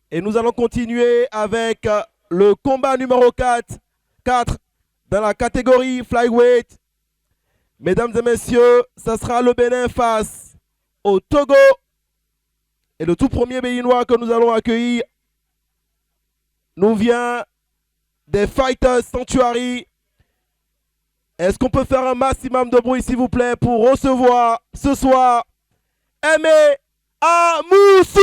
Et nous allons continuer avec le combat numéro 4 dans la catégorie flyweight. Mesdames et messieurs, ça sera le Bénin face au Togo. Et le tout premier Béninois que nous allons accueillir nous vient des Fighters Sanctuary. Est-ce qu'on peut faire un maximum de bruit, s'il vous plaît, pour recevoir ce soir Aimé Amoussou?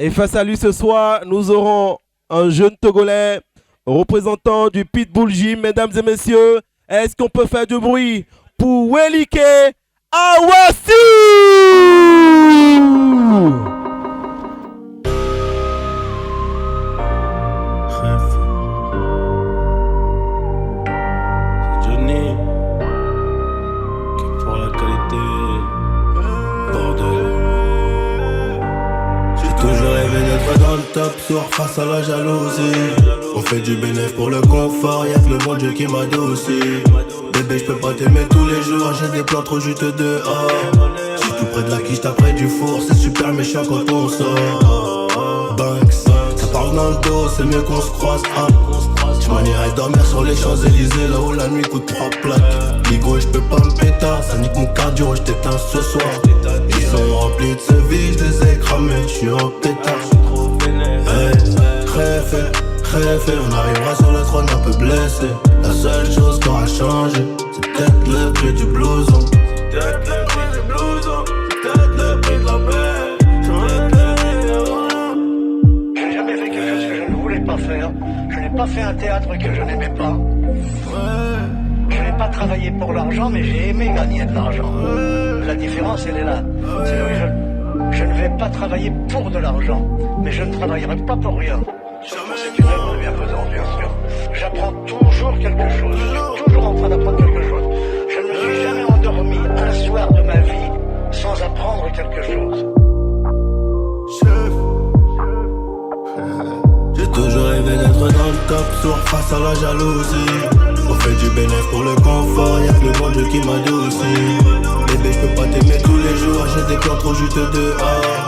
Et face à lui ce soir, nous aurons un jeune Togolais représentant du Pitbull Gym. Mesdames et messieurs, est-ce qu'on peut faire du bruit pour Welike Awassi? Johnny, qui pour la qualité, Bordeaux. J'ai toujours rêvé d'être dans le top sur face à la jalousie. On fait du bénéfice pour le confort, y'a que le bon Dieu qui m'adoucit. Bébé, j'peux pas t'aimer tous les jours, j'ai des plans trop juteux dehors. J'suis tout près de la quiche, t'as du four, c'est super méchant quand on sort. Banks, ça parle dans le dos, c'est mieux qu'on se croise. J'm'en irai dormir sur les Champs-Élysées, là où la nuit coûte 3 plaques. Ligo, j'peux pas me péter, ça nique mon cardio, j't'éteins ce soir. Ils sont remplis de ce vie, j'les ai cramés, j'suis en pétard. Hey, Réfé, on arrivera sur le trône un peu blessé. La seule chose qui aura changé, c'est peut-être le prix du blouson. C'est peut-être le prix du blouson, c'est peut-être le prix de la paix. Je n'ai jamais fait quelque chose que je ne voulais pas faire. Je n'ai pas fait un théâtre que je n'aimais pas. Je n'ai pas travaillé pour l'argent, mais j'ai aimé gagner de l'argent. La différence, elle est là. Je ne vais pas travailler pour de l'argent, mais je ne travaillerai pas pour rien. C'est une œuvre de bienfaisance, bien sûr. J'apprends toujours quelque chose. Je suis toujours en train d'apprendre quelque chose. Je ne me suis jamais endormi un soir de ma vie sans apprendre quelque chose. J'ai toujours rêvé d'être dans le top sur face à la jalousie. On fait du bénéfice pour le confort, y'a que le bon Dieu qui m'adoucit. Bébé, j'peux pas t'aimer tous les jours, j'ai des plans trop juteux dehors.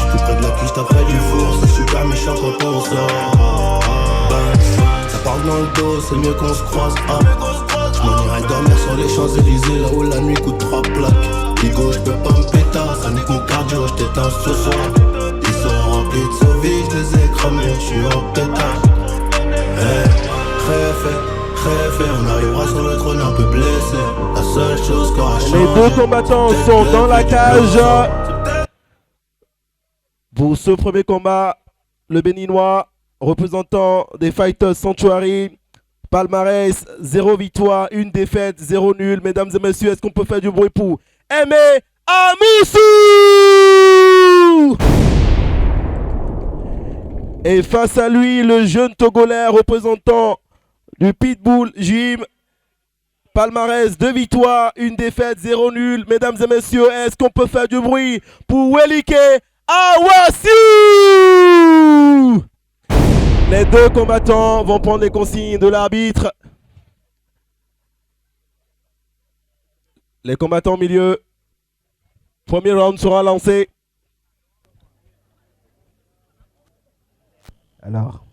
Tout près de la quiche, t'as près du four, c'est super méchant quand on sort. Banks, ça parle dans le dos, c'est mieux qu'on se croise. J'm'en irai dormir sur les Champs-Élysées, là où la nuit coûte 3 plaques. Ligo, j'peux pas me péter, ça nique mon cardio, j't'éteins ce soir. Ils sont remplis de ce vie, j'les ai cramés, j'suis en pétard. Hey, Réfé, on arrivera sur le trône un peu blessé. La seule chose qui aura changé. Les deux combattants sont dans la cage. Pour ce premier combat, le Béninois représentant des Fighters Sanctuary. Palmarès, 0 victoire, 1 défaite, 0 nul. Mesdames et messieurs, est-ce qu'on peut faire du bruit pour Aimé Amoussou? Et face à lui, le jeune Togolais représentant du Pitbull Gym. Palmarès, 2 victoires, 1 défaite, 0 nul. Mesdames et messieurs, est-ce qu'on peut faire du bruit pour Welike Awassiou? Les deux combattants vont prendre les consignes de l'arbitre. Les combattants au milieu. Premier round sera lancé. Alors,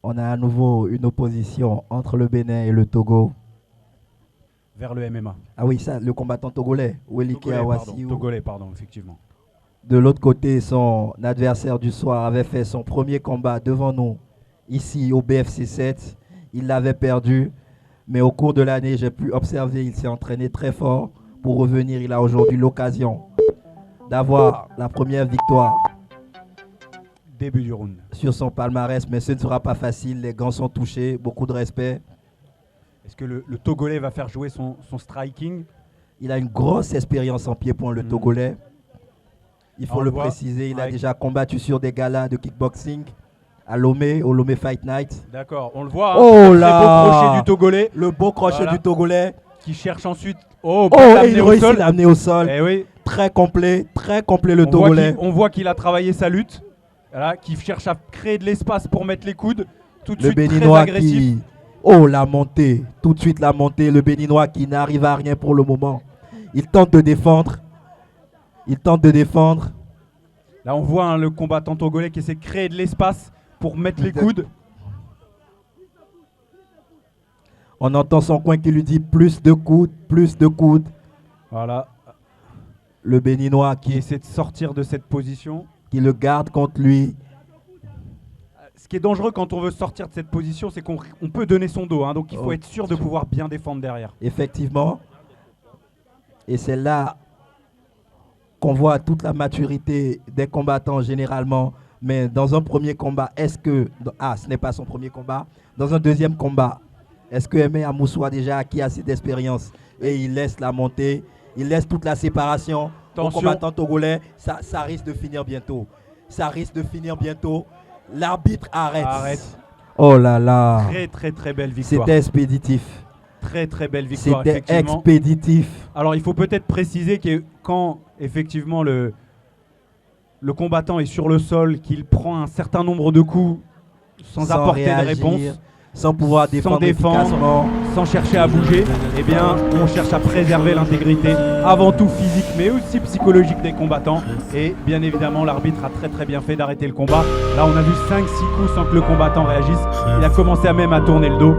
on a à nouveau une opposition entre le Bénin et le Togo. Vers le MMA. Ah oui, ça, le combattant togolais, Welike Awassiou. Togolais, pardon, effectivement. De l'autre côté, son adversaire du soir avait fait son premier combat devant nous, ici au BFC 7. Il l'avait perdu, mais au cours de l'année, j'ai pu observer, il s'est entraîné très fort pour revenir. Il a aujourd'hui l'occasion d'avoir la première victoire Début du round. sur son palmarès, mais ce ne sera pas facile. Les gants sont touchés, beaucoup de respect. Est-ce que le Togolais va faire jouer son striking? Il a une grosse expérience en pied-point, le Togolais. Il faut On le voit. préciser, il a Ouais. déjà combattu sur des galas de kickboxing à Lomé, au Lomé Fight Night. D'accord, on le voit. Oh Très là! beau crochet du Togolais Le beau crochet Voilà. du Togolais. qui cherche ensuite. Oh, Oh, l'amener et il au réussit sol. à l'amener au sol. Eh oui, Très complet le on voit Togolais. on voit qu'il a travaillé sa lutte. Voilà, qui cherche à créer de l'espace pour mettre les coudes. Tout de Le suite très Béninois agressif. qui... Oh, la montée. Tout de suite la montée. Le Béninois qui n'arrive à rien pour le moment. Il tente de défendre. Là, on voit le combattant togolais qui essaie de créer de l'espace pour mettre les coudes. On entend son coin qui lui dit plus de coudes. Voilà, Le Béninois qui qui essaie de sortir de cette position. le garde contre lui. Ce qui est dangereux quand on veut sortir de cette position, c'est qu'on peut donner son dos. Hein, donc il faut Oh. être sûr de pouvoir bien défendre derrière. Effectivement. Et c'est là qu'on voit toute la maturité des combattants généralement. Mais dans un premier combat, est-ce que... Ah, ce n'est pas son premier combat. Dans un deuxième combat, est-ce que Aimé Amoussou a déjà acquis assez d'expérience et il laisse la montée, il laisse toute la séparation au Attention. combattant togolais? Ça risque de finir bientôt. L'arbitre arrête. Arrête. Oh là là. Très très très belle victoire. C'était expéditif. Très très belle victoire, C'était effectivement. expéditif. Alors il faut peut-être préciser que quand effectivement le combattant est sur le sol, qu'il prend un certain nombre de coups sans apporter de réagir, réponse, sans pouvoir défendre défendre. efficacement. sans chercher à bouger, eh bien on cherche à préserver l'intégrité avant tout physique mais aussi psychologique des combattants. Et bien évidemment l'arbitre a très très bien fait d'arrêter le combat. Là on a vu 5-6 coups sans que le combattant réagisse. Il a commencé même à tourner le dos.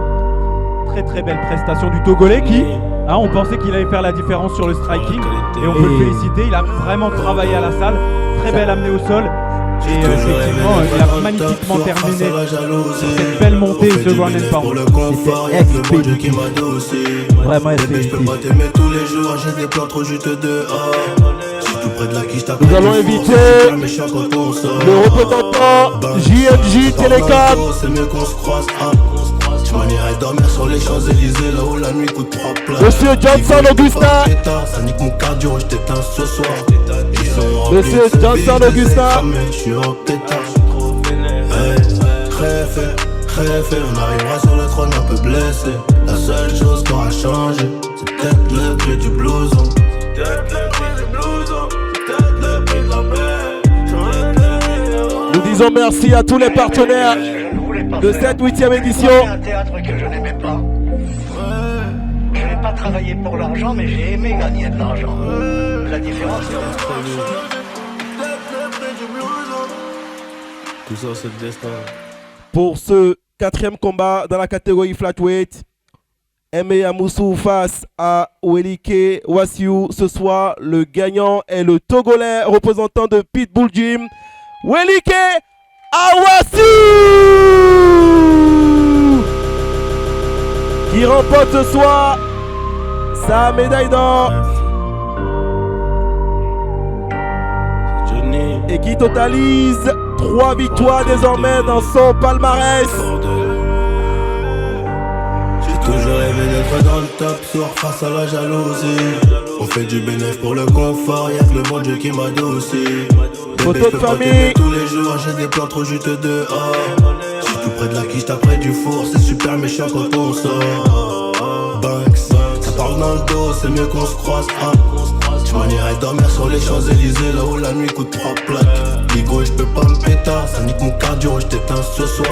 Très très belle prestation du Togolais qui, on pensait qu'il allait faire la différence sur le striking et on peut le féliciter, il a vraiment travaillé à la salle, très belle amenée au sol et effectivement il a magnifiquement terminé cette belle montée ce ground and Pour pound. le confort, y'a que le bon Dieu qui m'a doucé. Vraiment Bébé, je peux pas expéditif. t'aimer tous les jours, j'ai des plans trop juste dehors. Je suis tout près de la quiche, t'as Nous allons inviter le représentant JNJ Télécom. C'est mieux qu'on se croise, je m'en irai dormir sur les Champs-Élysées, là où la nuit coûte 3 plats. Monsieur Johnson Augustin. Ça nique mon cardio, je t'éteins ce soir. Monsieur Johnson Augustin. Je suis en pétard. Très fait, on arrivera sur le trône un peu blessé. La seule chose qui aura changé, c'est peut-être le prix du blouson. Nous disons merci à tous les partenaires Je ne voulais pas de faire. cette 8e édition. C'est un théâtre que je n'aimais pas. Je n'ai pas travaillé pour l'argent, mais j'ai aimé gagner de l'argent. La différence, c'est Tout ça, c'est le destin. Pour ce 4e combat dans la catégorie flatweight, Aimé Amoussou face à Welike Awassiou. Ce soir, le gagnant est le Togolais représentant de Pitbull Gym, Welike Awassiou, qui remporte ce soir sa médaille d'or Johnny. et qui totalise 3 victoires désormais dans son palmarès. J'ai toujours rêvé d'être dans le top sur face à la jalousie. On fait du bénéfice pour le confort, y'a que le bon Dieu qui m'adoucit. Photo Bébé, je de peux pas famille. t'aimer tous les jours, j'ai des plans trop juteux dehors. J'suis tout près de la quiche, près du four, c'est super méchant quand on sort. Banks, ça parle dans le dos, c'est mieux qu'on se croise. Tu m'en irais dormir sur les Champs-Élysées, là où la nuit coûte 3 plaques. Bigo, j'peux pas me péter, ça nique mon cardio, j't'éteins ce soir.